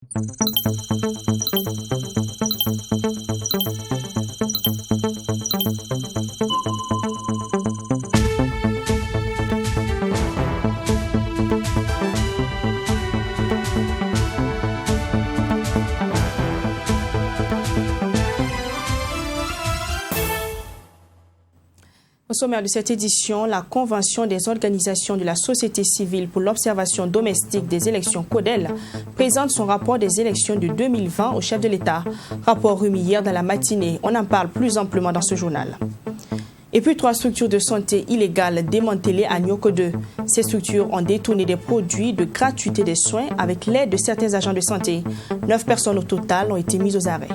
Au sommaire de cette édition, la Convention des organisations de la société civile pour l'observation domestique des élections CODEL présente son rapport des élections de 2020 au chef de l'État. Rapport remis hier dans la matinée. On en parle plus amplement dans ce journal. Et puis 3 structures de santé illégales démantelées à Nyoko 2. Ces structures ont détourné des produits de gratuité des soins avec l'aide de certains agents de santé. 9 personnes au total ont été mises aux arrêts.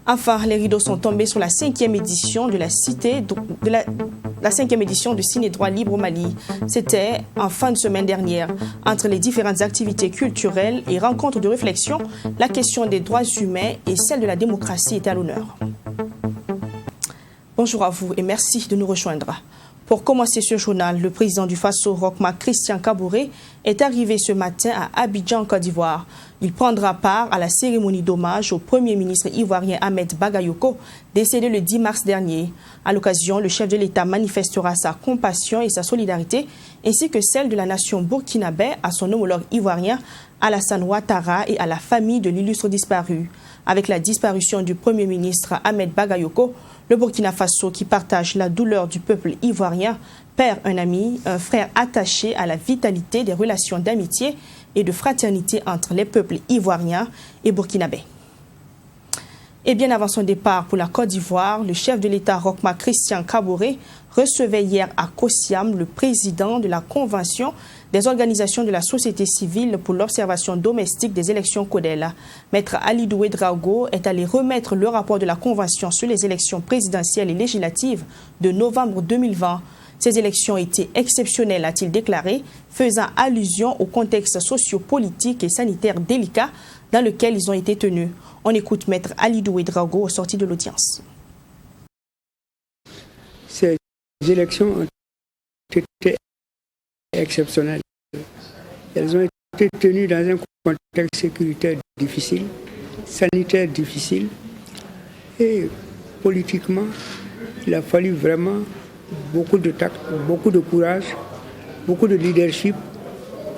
Enfin, les rideaux sont tombés sur la 5e édition de la Ciné Droit Libre au Mali. C'était en fin de semaine dernière. Entre les différentes activités culturelles et rencontres de réflexion, la question des droits humains et celle de la démocratie était à l'honneur. Bonjour à vous et merci de nous rejoindre. Pour commencer ce journal, le président du Faso, Roch-Marc Christian Kaboré, est arrivé ce matin à Abidjan, Côte d'Ivoire. Il prendra part à la cérémonie d'hommage au Premier ministre ivoirien Ahmed Bagayoko, décédé le 10 mars dernier. À l'occasion, le chef de l'État manifestera sa compassion et sa solidarité, ainsi que celle de la nation burkinabé à son homologue ivoirien Alassane Ouattara et à la famille de l'illustre disparu. Avec la disparition du Premier ministre Ahmed Bagayoko, le Burkina Faso, qui partage la douleur du peuple ivoirien, perd un ami, un frère attaché à la vitalité des relations d'amitié et de fraternité entre les peuples ivoiriens et burkinabés. Et bien avant son départ pour la Côte d'Ivoire, le chef de l'État Roch-Marc Christian Kaboré recevait hier à Kosiam le président de la Convention des organisations de la société civile pour l'observation domestique des élections CODEL. Maître Alidou Ouedraogo est allé remettre le rapport de la Convention sur les élections présidentielles et législatives de novembre 2020. Ces élections étaient exceptionnelles, a-t-il déclaré, faisant allusion au contexte socio-politique et sanitaire délicat dans lequel ils ont été tenus. On écoute Maître Alidou Ouedraogo au sorti de l'audience. Ces élections ont été exceptionnelles. Elles ont été tenues dans un contexte sécuritaire difficile, sanitaire difficile, et politiquement, il a fallu vraiment beaucoup de tact, beaucoup de courage, beaucoup de leadership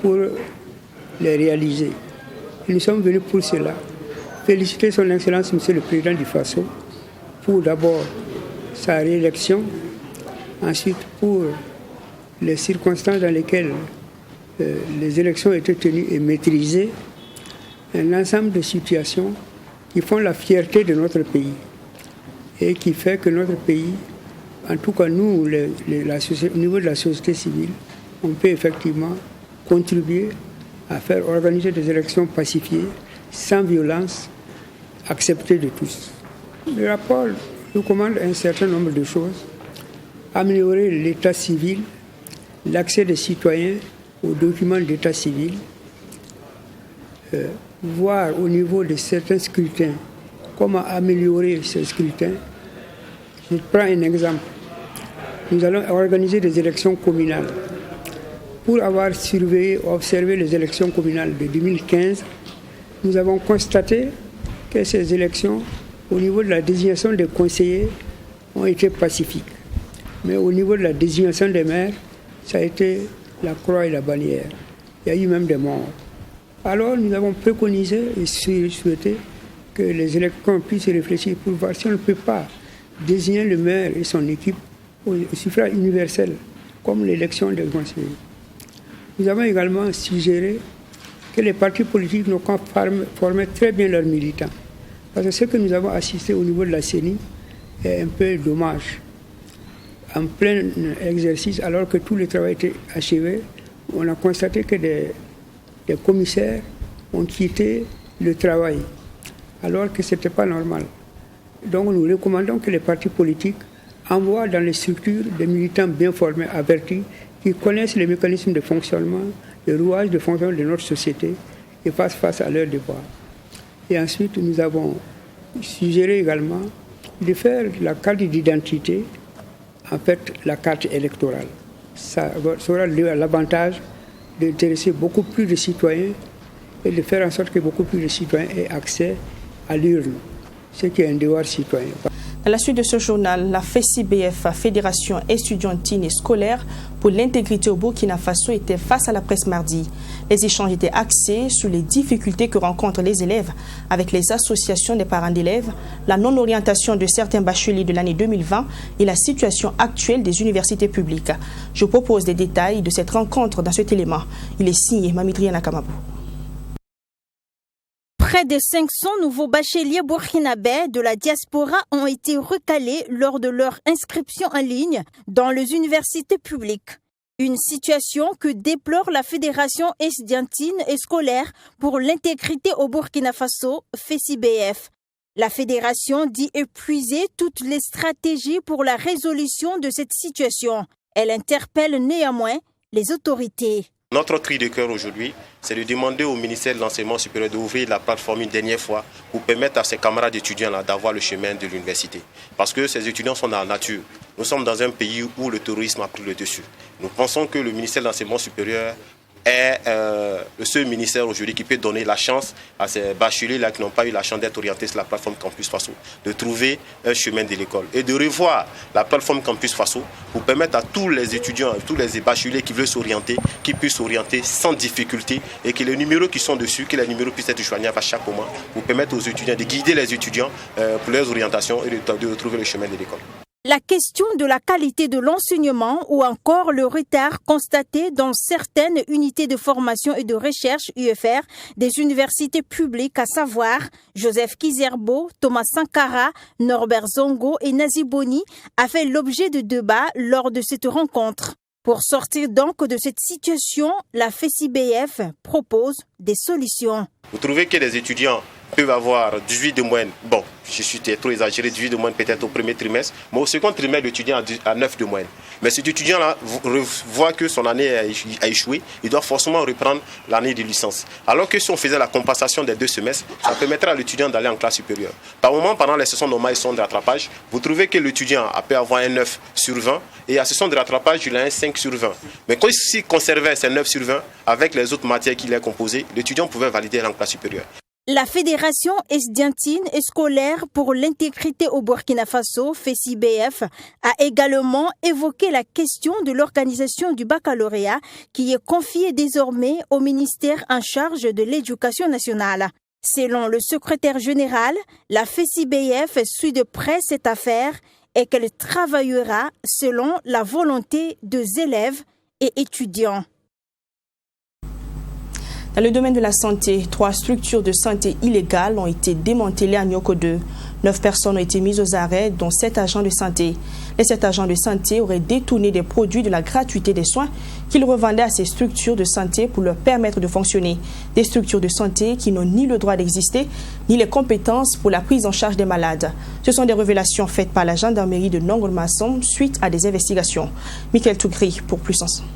pour les réaliser. Et nous sommes venus pour cela. Féliciter son Excellence, Monsieur le Président du Faso, pour d'abord sa réélection, ensuite pour les circonstances dans lesquelles les élections ont été tenues et maîtrisées, un ensemble de situations qui font la fierté de notre pays et qui fait que notre pays, en tout cas nous, au niveau de la société civile, on peut effectivement contribuer à faire organiser des élections pacifiées, sans violence, acceptées de tous. Le rapport nous commande un certain nombre de choses. Améliorer l'état civil, l'accès des citoyens aux documents d'état civil, voir au niveau de certains scrutins comment améliorer ces scrutins. Je prends un exemple. Nous allons organiser des élections communales. Pour avoir surveillé, observé les élections communales de 2015, nous avons constaté que ces élections, au niveau de la désignation des conseillers, ont été pacifiques. Mais au niveau de la désignation des maires, ça a été la croix et la bannière. Il y a eu même des morts. Alors nous avons préconisé et souhaité que les électeurs puissent réfléchir pour voir si on ne peut pas désigner le maire et son équipe au suffrage universel, comme l'élection des conseillers. Nous avons également suggéré que les partis politiques n'ont qu'à former très bien leurs militants. Parce que ce que nous avons assisté au niveau de la CENI est un peu dommage. En plein exercice, alors que tout le travail était achevé, on a constaté que des commissaires ont quitté le travail, alors que ce n'était pas normal. Donc nous recommandons que les partis politiques envoient dans les structures des militants bien formés, avertis, qui connaissent les mécanismes de fonctionnement, le rouage de fonctionnement de notre société et fassent face à leurs devoirs. Et ensuite, nous avons suggéré également de faire la carte d'identité, en fait, la carte électorale. Ça aura l'avantage d'intéresser beaucoup plus de citoyens et de faire en sorte que beaucoup plus de citoyens aient accès à l'urne, ce qui est un devoir citoyen. À la suite de ce journal, la FECIBF, Fédération estudiantine et scolaire pour l'intégrité au Burkina Faso, était face à la presse mardi. Les échanges étaient axés sur les difficultés que rencontrent les élèves avec les associations des parents d'élèves, la non-orientation de certains bacheliers de l'année 2020 et la situation actuelle des universités publiques. Je propose des détails de cette rencontre dans cet élément. Il est signé Mamidriana Kamabou. Près de 500 nouveaux bacheliers burkinabés de la diaspora ont été recalés lors de leur inscription en ligne dans les universités publiques. Une situation que déplore la Fédération estudiantine et scolaire pour l'intégrité au Burkina Faso, FECIBF. La fédération dit épuiser toutes les stratégies pour la résolution de cette situation. Elle interpelle néanmoins les autorités. Notre cri de cœur aujourd'hui, c'est de demander au ministère de l'Enseignement supérieur d'ouvrir la plateforme une dernière fois pour permettre à ses camarades étudiants d'avoir le chemin de l'université. Parce que ces étudiants sont dans la nature. Nous sommes dans un pays où le terrorisme a pris le dessus. Nous pensons que le ministère de l'Enseignement supérieur est le seul ministère aujourd'hui qui peut donner la chance à ces bacheliers-là qui n'ont pas eu la chance d'être orientés sur la plateforme Campus Faso, de trouver un chemin de l'école et de revoir la plateforme Campus Faso pour permettre à tous les étudiants, tous les bacheliers qui veulent s'orienter, qu'ils puissent s'orienter sans difficulté et que les numéros qui sont dessus, que les numéros puissent être joignables à chaque moment pour permettre aux étudiants de guider les étudiants pour leurs orientations et de retrouver le chemin de l'école. La question de la qualité de l'enseignement ou encore le retard constaté dans certaines unités de formation et de recherche UFR des universités publiques, à savoir Joseph Kizerbo, Thomas Sankara, Norbert Zongo et Nazi Boni, a fait l'objet de débats lors de cette rencontre. Pour sortir donc de cette situation, la FECIBF propose des solutions. Vous trouvez que les étudiants peuvent avoir 18 de moyenne, bon, je suis trop exagéré, 18 de moyenne peut-être au premier trimestre, mais au second trimestre, l'étudiant a 9 de moyenne. Mais cet étudiant-là voit que son année a échoué, il doit forcément reprendre l'année de licence. Alors que si on faisait la compensation des 2 semestres, ça permettrait à l'étudiant d'aller en classe supérieure. Par moment, pendant les sessions normales et sessions de rattrapage, vous trouvez que l'étudiant peut avoir un 9 sur 20 et à la session de rattrapage, il a un 5 sur 20. Mais quand il conservait ces 9 sur 20, avec les autres matières qu'il a composées, l'étudiant pouvait valider en classe supérieure. La Fédération estudiantine et scolaire pour l'intégrité au Burkina Faso, FECIBF, a également évoqué la question de l'organisation du baccalauréat qui est confiée désormais au ministère en charge de l'éducation nationale. Selon le secrétaire général, la FECIBF suit de près cette affaire et qu'elle travaillera selon la volonté des élèves et étudiants. Dans le domaine de la santé, 3 structures de santé illégales ont été démantelées à Nioko 2. 9 personnes ont été mises aux arrêts, dont 7 agents de santé. Les 7 agents de santé auraient détourné des produits de la gratuité des soins qu'ils revendaient à ces structures de santé pour leur permettre de fonctionner. Des structures de santé qui n'ont ni le droit d'exister, ni les compétences pour la prise en charge des malades. Ce sont des révélations faites par la gendarmerie de Nongol-Masson suite à des investigations. Michael Tougri pour plus ensemble.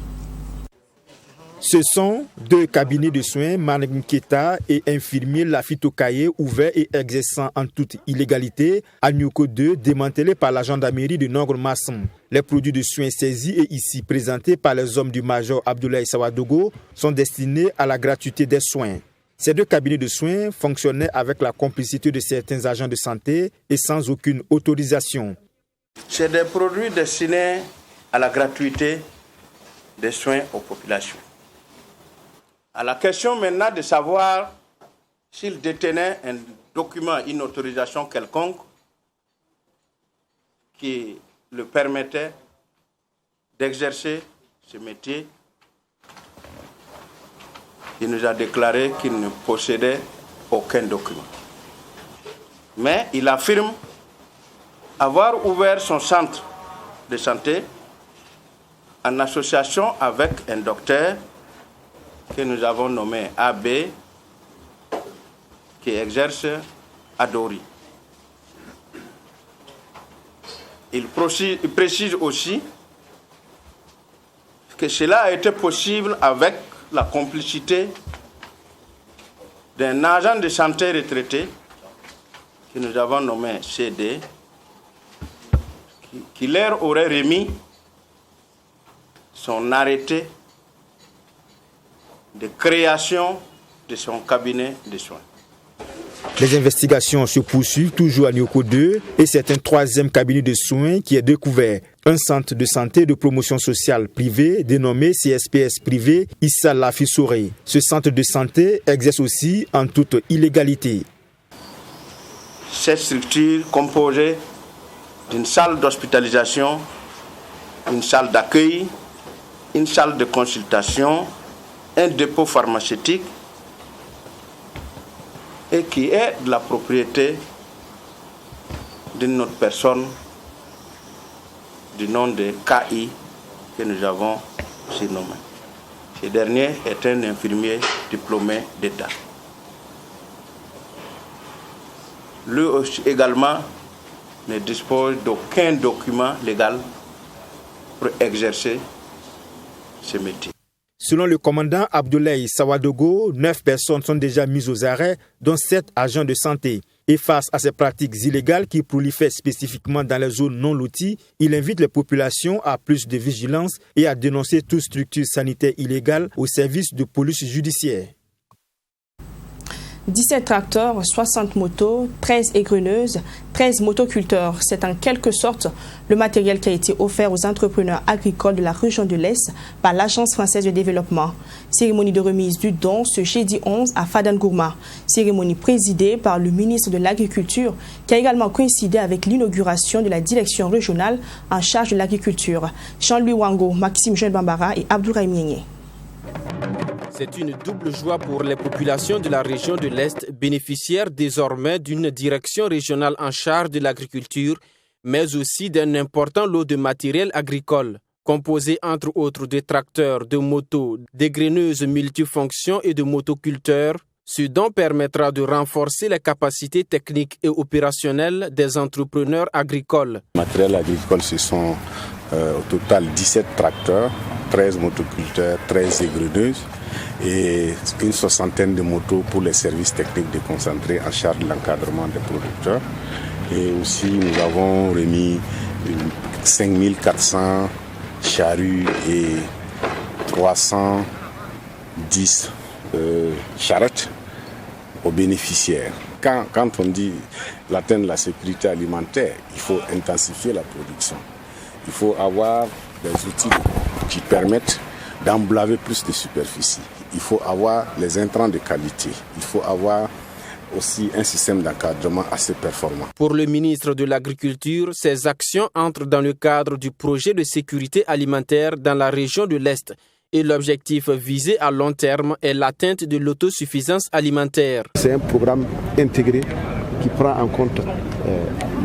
Ce sont 2 cabinets de soins, Maneketa et infirmier Lafito Kaye, ouverts et exerçant en toute illégalité à Nioko 2, démantelés par la gendarmerie de Nongol-Masson. Les produits de soins saisis et ici présentés par les hommes du major Abdoulaye Sawadogo sont destinés à la gratuité des soins. Ces 2 cabinets de soins fonctionnaient avec la complicité de certains agents de santé et sans aucune autorisation. C'est des produits destinés à la gratuité des soins aux populations. À la question maintenant de savoir s'il détenait un document, une autorisation quelconque qui le permettait d'exercer ce métier, il nous a déclaré qu'il ne possédait aucun document. Mais il affirme avoir ouvert son centre de santé en association avec un docteur que nous avons nommé AB, qui exerce à Dori. Il précise aussi que cela a été possible avec la complicité d'un agent de santé retraité que nous avons nommé CD, qui leur aurait remis son arrêté de création de son cabinet de soins. Les investigations se poursuivent toujours à Nioko 2 et c'est un troisième cabinet de soins qui est découvert. Un centre de santé de promotion sociale privé dénommé CSPS privé Issa Lafi-Soré. Ce centre de santé exerce aussi en toute illégalité. Cette structure composée d'une salle d'hospitalisation, une salle d'accueil, une salle de consultation, un dépôt pharmaceutique et qui est de la propriété d'une autre personne du nom de KI que nous avons surnommé. Ce dernier est un infirmier diplômé d'État. Lui aussi également ne dispose d'aucun document légal pour exercer ce métier. Selon le commandant Abdoulaye Sawadogo, 9 personnes sont déjà mises aux arrêts, dont 7 agents de santé. Et face à ces pratiques illégales qui prolifèrent spécifiquement dans les zones non loties, il invite les populations à plus de vigilance et à dénoncer toute structure sanitaire illégale au service de police judiciaire. 17 tracteurs, 60 motos, 13 égreneuses, 13 motoculteurs. C'est en quelque sorte le matériel qui a été offert aux entrepreneurs agricoles de la région de l'Est par l'Agence française de développement. Cérémonie de remise du don ce jeudi 11 à Fadangourma. Cérémonie présidée par le ministre de l'Agriculture qui a également coïncidé avec l'inauguration de la direction régionale en charge de l'agriculture. Jean-Louis Wango, Maxime Jean Bambara et Abdoulaye Mienye. C'est une double joie pour les populations de la région de l'Est, bénéficiaires désormais d'une direction régionale en charge de l'agriculture, mais aussi d'un important lot de matériel agricole, composé entre autres de tracteurs, de motos, d'égreneuses multifonctions et de motoculteurs. Ce don permettra de renforcer les capacités techniques et opérationnelles des entrepreneurs agricoles. Le matériel agricole, ce sont au total 17 tracteurs, 13 motoculteurs, 13 égreneuses et une soixantaine de motos pour les services techniques déconcentrés en charge de l'encadrement des producteurs. Et aussi, nous avons remis 5400 charrues et 310 charrettes aux bénéficiaires. Quand on dit l'atteindre la sécurité alimentaire, il faut intensifier la production. Il faut avoir des outils qui permettent d'emblaver plus de superficie. Il faut avoir les intrants de qualité. Il faut avoir aussi un système d'encadrement assez performant. Pour le ministre de l'Agriculture, ces actions entrent dans le cadre du projet de sécurité alimentaire dans la région de l'Est. Et l'objectif visé à long terme est l'atteinte de l'autosuffisance alimentaire. C'est un programme intégré qui prend en compte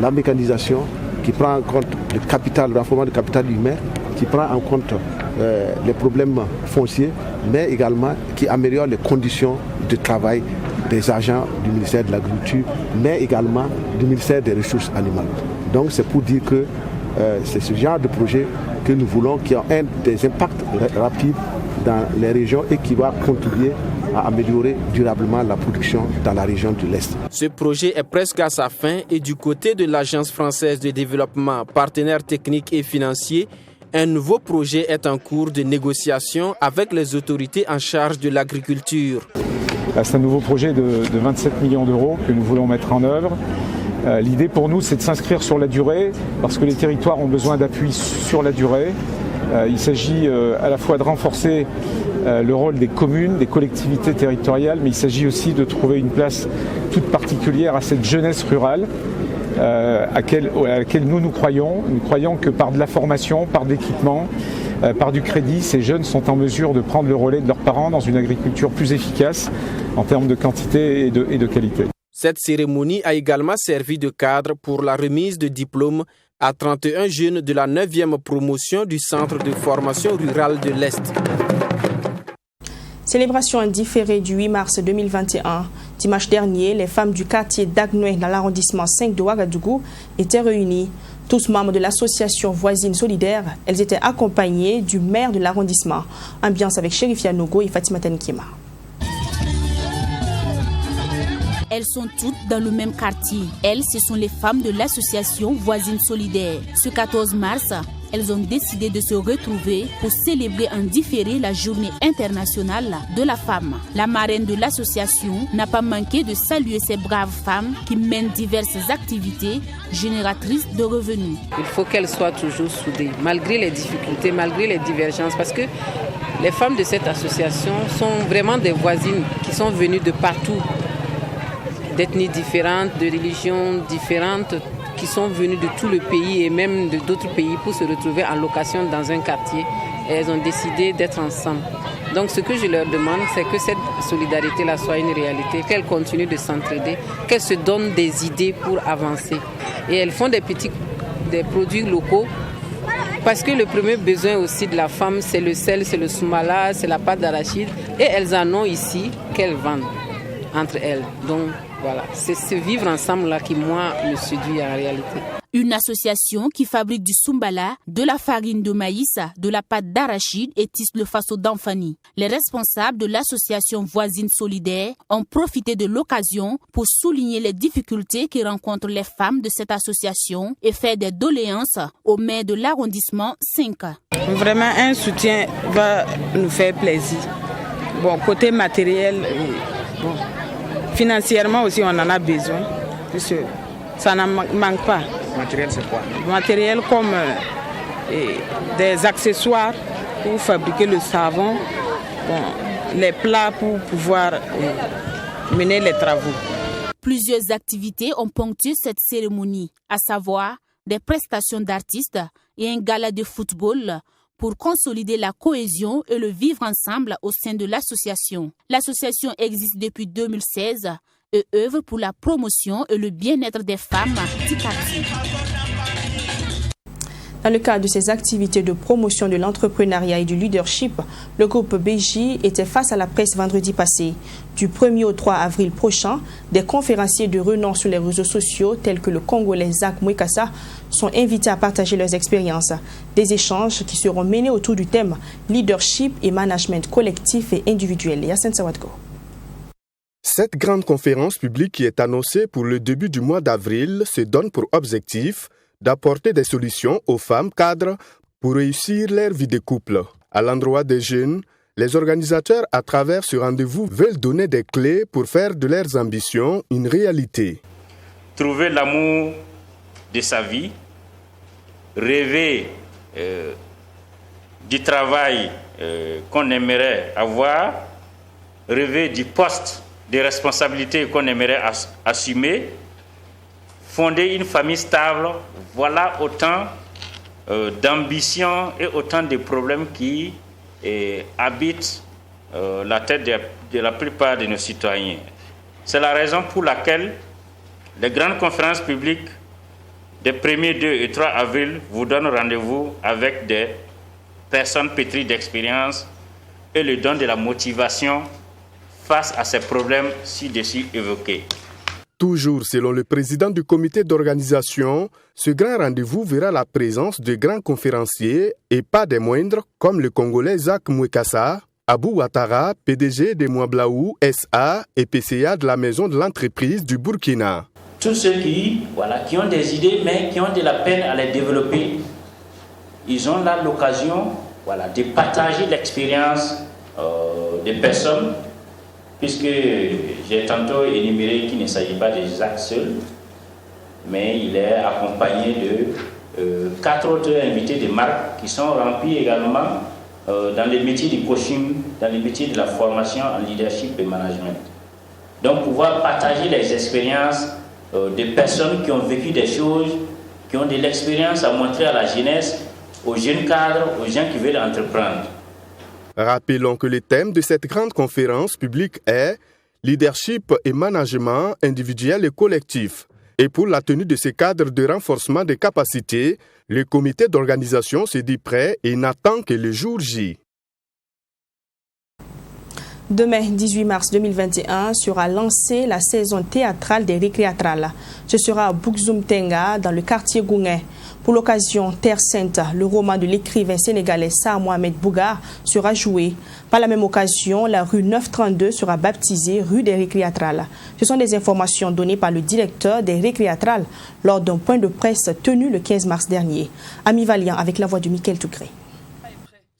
la mécanisation, qui prend en compte le capital, le renforcement du capital humain, qui prend en compte les problèmes fonciers, mais également qui améliore les conditions de travail des agents du ministère de l'Agriculture, mais également du ministère des Ressources animales. Donc c'est pour dire que c'est ce genre de projet que nous voulons, qui a des impacts rapides dans les régions et qui va contribuer à améliorer durablement la production dans la région de l'Est. Ce projet est presque à sa fin et du côté de l'Agence française de développement, partenaire technique et financier, un nouveau projet est en cours de négociation avec les autorités en charge de l'agriculture. C'est un nouveau projet de 27 millions d'euros que nous voulons mettre en œuvre. L'idée pour nous, c'est de s'inscrire sur la durée, parce que les territoires ont besoin d'appui sur la durée. Il s'agit à la fois de renforcer le rôle des communes, des collectivités territoriales, mais il s'agit aussi de trouver une place toute particulière à cette jeunesse rurale à laquelle nous croyons. Nous croyons que par de la formation, par de l'équipement, par du crédit, ces jeunes sont en mesure de prendre le relais de leurs parents dans une agriculture plus efficace en termes de quantité et de qualité. Cette cérémonie a également servi de cadre pour la remise de diplômes à 31 jeunes de la 9e promotion du Centre de formation rurale de l'Est. Célébration indifférée du 8 mars 2021. Dimanche dernier, les femmes du quartier d'Agnoé dans l'arrondissement 5 de Ouagadougou étaient réunies. Tous membres de l'association Voisines Solidaires, elles étaient accompagnées du maire de l'arrondissement. Ambiance avec Chérifia Nogo et Fatima Tenkima. Elles sont toutes dans le même quartier. Elles, ce sont les femmes de l'association Voisines Solidaires. Ce 14 mars, elles ont décidé de se retrouver pour célébrer en différé la journée internationale de la femme. La marraine de l'association n'a pas manqué de saluer ces braves femmes qui mènent diverses activités génératrices de revenus. Il faut qu'elles soient toujours soudées, malgré les difficultés, malgré les divergences, parce que les femmes de cette association sont vraiment des voisines qui sont venues de partout, d'ethnies différentes, de religions différentes, qui sont venues de tout le pays et même de d'autres pays pour se retrouver en location dans un quartier. Et elles ont décidé d'être ensemble. Donc ce que je leur demande, c'est que cette solidarité-là soit une réalité, qu'elles continuent de s'entraider, qu'elles se donnent des idées pour avancer. Et elles font des produits locaux, parce que le premier besoin aussi de la femme, c'est le sel, c'est le soumala, c'est la pâte d'arachide. Et elles en ont ici qu'elles vendent entre elles. Donc voilà, c'est ce vivre ensemble-là qui, moi, me séduit en réalité. Une association qui fabrique du soumbala, de la farine de maïs, de la pâte d'arachide et tisse le faso d'Anfani. Les responsables de l'association Voisines Solidaires ont profité de l'occasion pour souligner les difficultés que rencontrent les femmes de cette association et faire des doléances au maire de l'arrondissement 5. Vraiment, un soutien va nous faire plaisir. Bon, côté matériel, bon, financièrement aussi, on en a besoin. Puisque ça n'en manque pas. Matériel, c'est quoi? Matériel comme des accessoires pour fabriquer le savon, bon, les plats pour pouvoir mener les travaux. Plusieurs activités ont ponctué cette cérémonie, à savoir des prestations d'artistes et un gala de football pour consolider la cohésion et le vivre ensemble au sein de l'association. L'association existe depuis 2016 et œuvre pour la promotion et le bien-être des femmes du quartier. Dans le cadre de ces activités de promotion de l'entrepreneuriat et du leadership, le groupe BJ était face à la presse vendredi passé. Du 1er au 3 avril prochain, des conférenciers de renom sur les réseaux sociaux tels que le Congolais Zach Mwekassa sont invités à partager leurs expériences. Des échanges qui seront menés autour du thème leadership et management collectif et individuel. Yassine Sawadko. Cette grande conférence publique qui est annoncée pour le début du mois d'avril se donne pour objectif d'apporter des solutions aux femmes cadres pour réussir leur vie de couple. À l'endroit des jeunes, les organisateurs à travers ce rendez-vous veulent donner des clés pour faire de leurs ambitions une réalité. Trouver l'amour de sa vie, rêver du travail qu'on aimerait avoir, rêver du poste de responsabilité qu'on aimerait assumer, fonder une famille stable, voilà autant d'ambitions et autant de problèmes qui habitent la tête de la plupart de nos citoyens. C'est la raison pour laquelle les grandes conférences publiques des 1er, 2 et 3 avril vous donnent rendez-vous avec des personnes pétries d'expérience et le don de la motivation face à ces problèmes ci-dessus évoqués. Toujours selon le président du comité d'organisation, ce grand rendez-vous verra la présence de grands conférenciers et pas des moindres comme le Congolais Zach Mwekassa, Abou Ouattara, PDG de Mwablaou SA et PCA de la maison de l'entreprise du Burkina. Tous ceux qui ont des idées mais qui ont de la peine à les développer, ils ont là l'occasion de partager l'expérience des personnes, puisque j'ai tantôt énuméré qu'il ne s'agit pas de Jacques seul, mais il est accompagné de 4 autres invités de marque qui sont remplis également dans les métiers du coaching, dans les métiers de la formation en leadership et management. Donc pouvoir partager les expériences des personnes qui ont vécu des choses, qui ont de l'expérience à montrer à la jeunesse, aux jeunes cadres, aux gens qui veulent entreprendre. Rappelons que le thème de cette grande conférence publique est leadership et management individuel et collectif. Et pour la tenue de ces cadres de renforcement des capacités, le comité d'organisation se dit prêt et n'attend que le jour J. Demain, 18 mars 2021, sera lancée la saison théâtrale des Récréatrales. Ce sera à Bouxoum Tenga, dans le quartier Goungé. Pour l'occasion, Terre Sainte, le roman de l'écrivain sénégalais Sarr Mohamed Bougar sera joué. Par la même occasion, la rue 932 sera baptisée rue des Récréatrales. Ce sont des informations données par le directeur des Récréatrales lors d'un point de presse tenu le 15 mars dernier. Ami Valiant avec la voix de Michael Toukré.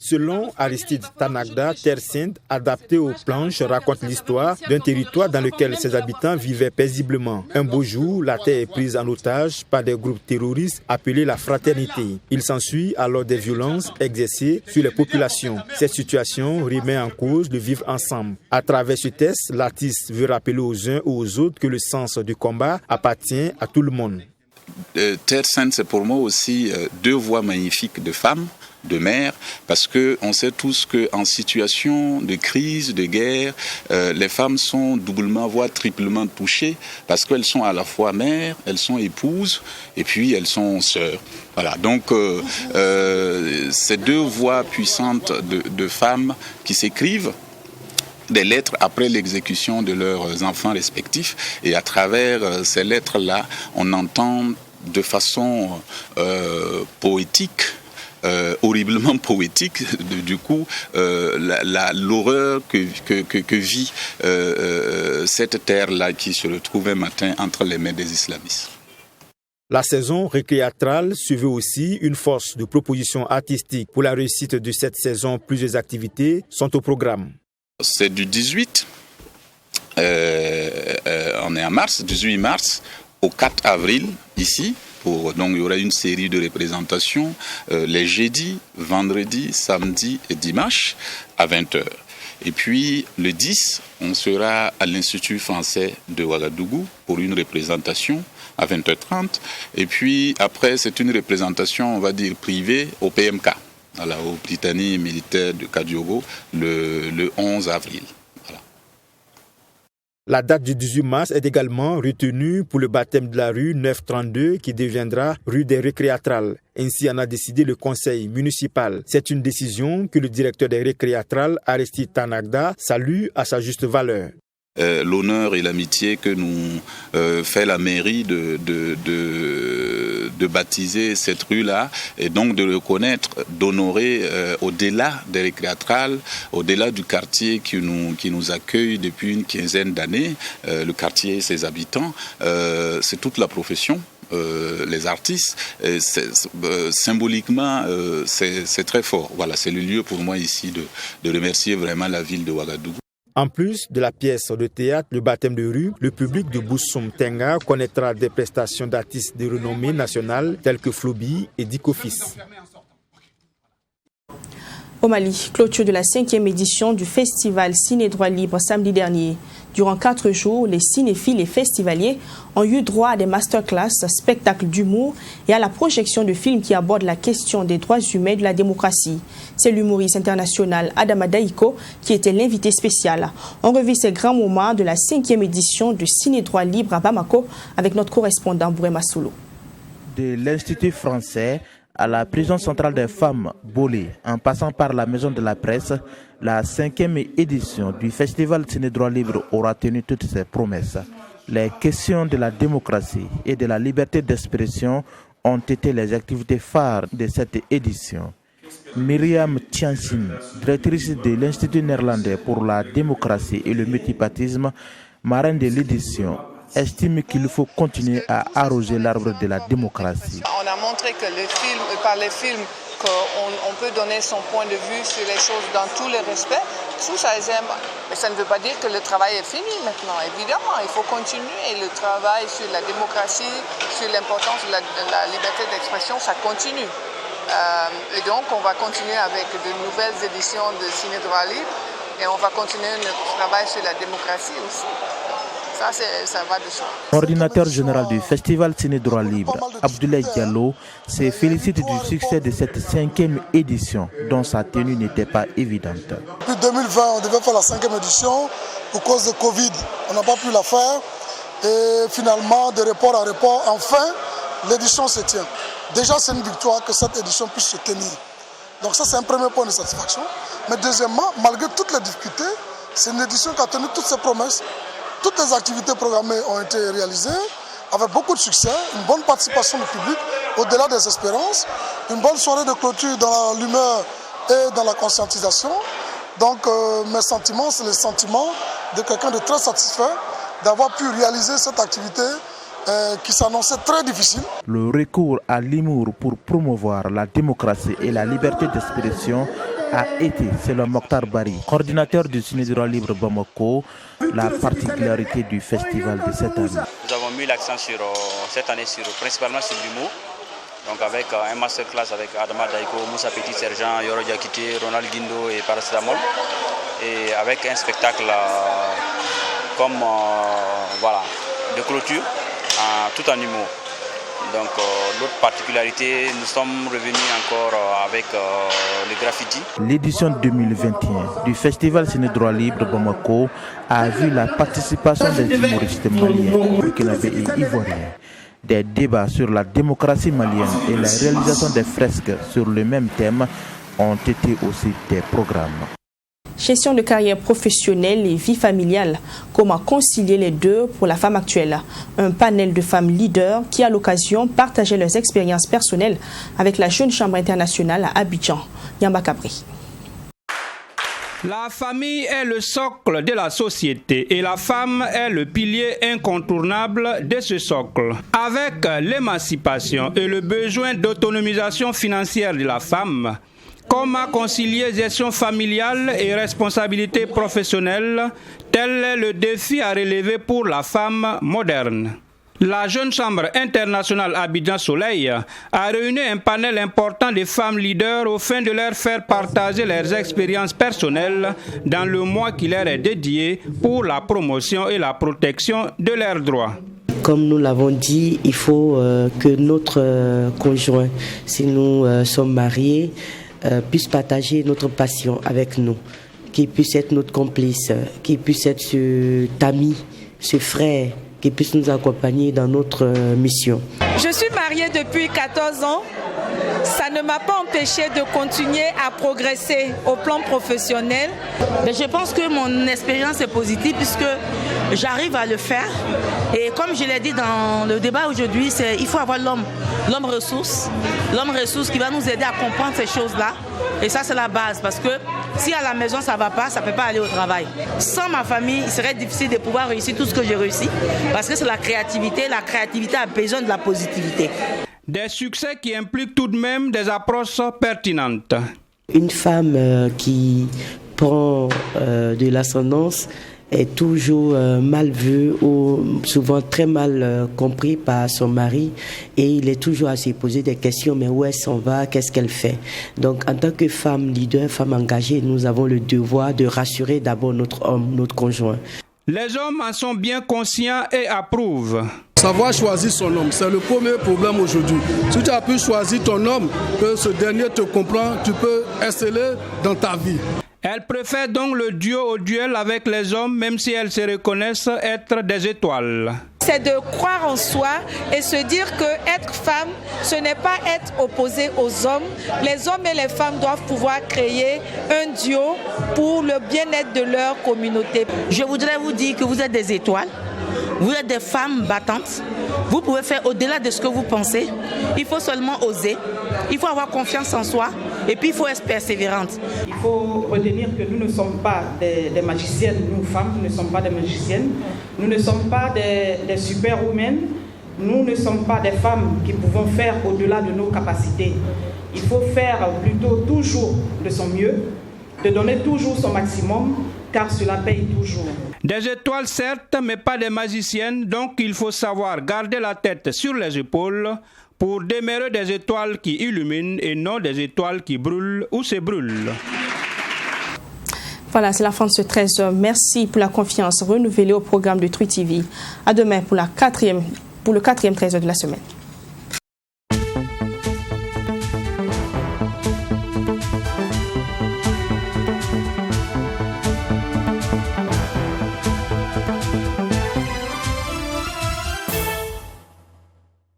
Selon Aristide Tanagda, Terre Sainte, adaptée aux planches, raconte l'histoire d'un territoire dans lequel ses habitants vivaient paisiblement. Un beau jour, la terre est prise en otage par des groupes terroristes appelés la Fraternité. Il s'ensuit alors des violences exercées sur les populations. Cette situation remet en cause le vivre ensemble. À travers ce texte, l'artiste veut rappeler aux uns ou aux autres que le sens du combat appartient à tout le monde. Terre Sainte, c'est pour moi aussi deux voix magnifiques de femmes, de mères, parce qu'on sait tous qu'en situation de crise, de guerre, les femmes sont doublement, voire triplement touchées, parce qu'elles sont à la fois mères, elles sont épouses, et puis elles sont sœurs. Voilà, donc ces deux voix puissantes de femmes qui s'écrivent des lettres après l'exécution de leurs enfants respectifs, et à travers ces lettres-là, on entend de façon poétique, horriblement poétique, du coup, l'horreur que vit cette terre-là qui se retrouve un matin entre les mains des islamistes. La saison récréatrale se veut aussi une force de proposition artistique. Pour la réussite de cette saison, plusieurs activités sont au programme. C'est du 18, on est en mars, 18 mars, au 4 avril, ici. Donc il y aura une série de représentations les jeudis, vendredis, samedis et dimanches à 20h. Et puis le 10, on sera à l'Institut français de Ouagadougou pour une représentation à 20h30. Et puis après, c'est une représentation, on va dire, privée au PMK, au Britannique militaire de Kadiogo, le 11 avril. La date du 18 mars est également retenue pour le baptême de la rue 932 qui deviendra rue des Récréatrales. Ainsi en a décidé le conseil municipal. C'est une décision que le directeur des Récréatrales, Aristide Tanagda, salue à sa juste valeur. L'honneur et l'amitié que nous fait la mairie de baptiser cette rue-là et donc de reconnaître, d'honorer au-delà des Récréatrales, au-delà du quartier qui nous accueille depuis une quinzaine d'années, le quartier et ses habitants, c'est toute la profession. Les artistes, symboliquement, c'est très fort. Voilà, c'est le lieu pour moi ici de remercier vraiment la ville de Ouagadougou. En plus de la pièce de théâtre, le baptême de rue, le public de Bouxoum Tenga connaîtra des prestations d'artistes de renommée nationale tels que Flobi et Dikofis. Au Mali, clôture de la 5e édition du festival Ciné Droit Libre samedi dernier. Durant 4 jours, les cinéphiles et festivaliers ont eu droit à des masterclass, spectacles d'humour et à la projection de films qui abordent la question des droits humains et de la démocratie. C'est l'humoriste international Adama Daïko qui était l'invité spécial. On revit ces grands moments de la 5e édition du Ciné Droit Libre à Bamako avec notre correspondant Bourema Soulou. De l'Institut français à la prison centrale des femmes Bolé, en passant par la maison de la presse, la 5e édition du festival Ciné Droit Libre aura tenu toutes ses promesses. Les questions de la démocratie et de la liberté d'expression ont été les activités phares de cette édition. Myriam Tiansin, directrice de l'Institut néerlandais pour la démocratie et le multipartisme, marraine de l'édition, estime qu'il faut continuer à arroser l'arbre de la démocratie. On a montré que par les films, qu'on peut donner son point de vue sur les choses dans tous les respects. Tout ça, mais ça ne veut pas dire que le travail est fini maintenant. Évidemment, il faut continuer le travail sur la démocratie, sur l'importance de la liberté d'expression, ça continue. Et donc, on va continuer avec de nouvelles éditions de Ciné Droit Libre et on va continuer notre travail sur la démocratie aussi. Ça va de soi. Coordinateur général du festival Ciné Droit Libre, Abdoulaye Diallo, se félicite du succès de cette 5e édition, dont sa tenue n'était pas évidente. Depuis 2020, on devait faire la 5e édition. Pour cause de Covid, on n'a pas pu la faire. Et finalement, de report à report, enfin, l'édition se tient. Déjà, c'est une victoire que cette édition puisse se tenir. Donc ça, c'est un premier point de satisfaction. Mais deuxièmement, malgré toutes les difficultés, C'est une édition qui a tenu toutes ses promesses. Toutes les activités programmées ont été réalisées avec beaucoup de succès, une bonne participation du public au-delà des espérances, une bonne soirée de clôture dans l'humeur et dans la conscientisation. Donc mes sentiments, c'est les sentiments de quelqu'un de très satisfait d'avoir pu réaliser cette activité qui s'annonçait très difficile. Le recours à l'humour pour promouvoir la démocratie et la liberté d'expression a été, selon Mokhtar Bari, coordinateur du Ciné droit libre Bamako, la particularité du festival de cette année. Nous avons mis l'accent cette année principalement sur l'humour, donc avec un masterclass avec Adama Daiko, Moussa Petit Sergent, Yoro Diakité, Ronald Guindo et Paracetamol, et avec un spectacle comme de clôture, tout en humour. Donc l'autre particularité, nous sommes revenus encore avec le graffiti. L'édition 2021 du Festival Ciné droit libre Bamako a vu la participation des humoristes maliens, burkinabés et ivoiriens. Des débats sur la démocratie malienne et la réalisation des fresques sur le même thème ont été aussi des programmes. Gestion de carrière professionnelle et vie familiale. Comment concilier les deux pour la femme actuelle? Un panel de femmes leaders qui, à l'occasion, partageaient leurs expériences personnelles avec la Jeune Chambre internationale à Abidjan. Yamba Kabri. La famille est le socle de la société et la femme est le pilier incontournable de ce socle. Avec l'émancipation et le besoin d'autonomisation financière de la femme, comment concilier gestion familiale et responsabilité professionnelle? Tel est le défi à relever pour la femme moderne. La Jeune Chambre internationale Abidjan Soleil a réuni un panel important de femmes leaders au fin de leur faire partager leurs expériences personnelles dans le mois qui leur est dédié pour la promotion et la protection de leurs droits. Comme nous l'avons dit, il faut que notre conjoint, si nous sommes mariés, puisse partager notre passion avec nous, qu'il puisse être notre complice, qu'il puisse être cet ami, ce frère, qui puisse nous accompagner dans notre mission. Je suis mariée depuis 14 ans. Ça ne m'a pas empêché de continuer à progresser au plan professionnel. Mais je pense que mon expérience est positive puisque j'arrive à le faire. Et comme je l'ai dit dans le débat aujourd'hui, il faut avoir l'homme ressource qui va nous aider à comprendre ces choses-là. Et ça, c'est la base parce que si à la maison ça ne va pas, ça ne peut pas aller au travail. Sans ma famille, il serait difficile de pouvoir réussir tout ce que j'ai réussi parce que c'est la créativité. La créativité a besoin de la positivité. Des succès qui impliquent tout de même des approches pertinentes. Une femme qui prend de l'ascendance est toujours mal vue ou souvent très mal compris par son mari et il est toujours à se poser des questions, mais où est-ce qu'on va, qu'est-ce qu'elle fait? Donc en tant que femme leader, femme engagée, nous avons le devoir de rassurer d'abord notre homme, notre conjoint. Les hommes en sont bien conscients et approuvent. Savoir choisir son homme, c'est le premier problème aujourd'hui. Si tu as pu choisir ton homme, que ce dernier te comprend, tu peux exceller dans ta vie. Elles préfèrent donc le duo au duel avec les hommes, même si elles se reconnaissent être des étoiles. C'est de croire en soi et se dire que être femme, ce n'est pas être opposé aux hommes. Les hommes et les femmes doivent pouvoir créer un duo pour le bien-être de leur communauté. Je voudrais vous dire que vous êtes des étoiles. Vous êtes des femmes battantes. Vous pouvez faire au-delà de ce que vous pensez. Il faut seulement oser. Il faut avoir confiance en soi. Et puis il faut être persévérante. Il faut retenir que nous ne sommes pas des magiciennes. Nous, femmes, nous ne sommes pas des magiciennes. Nous ne sommes pas des superwomen. Nous ne sommes pas des femmes qui pouvons faire au-delà de nos capacités. Il faut faire plutôt toujours de son mieux, de donner toujours son maximum, car cela paye toujours. Des étoiles certes, mais pas des magiciennes, donc il faut savoir garder la tête sur les épaules pour demeurer des étoiles qui illuminent et non des étoiles qui brûlent ou se brûlent. Voilà, c'est la fin de ce 13h. Merci pour la confiance renouvelée au programme de Truth TV. À demain pour le quatrième 13h de la semaine.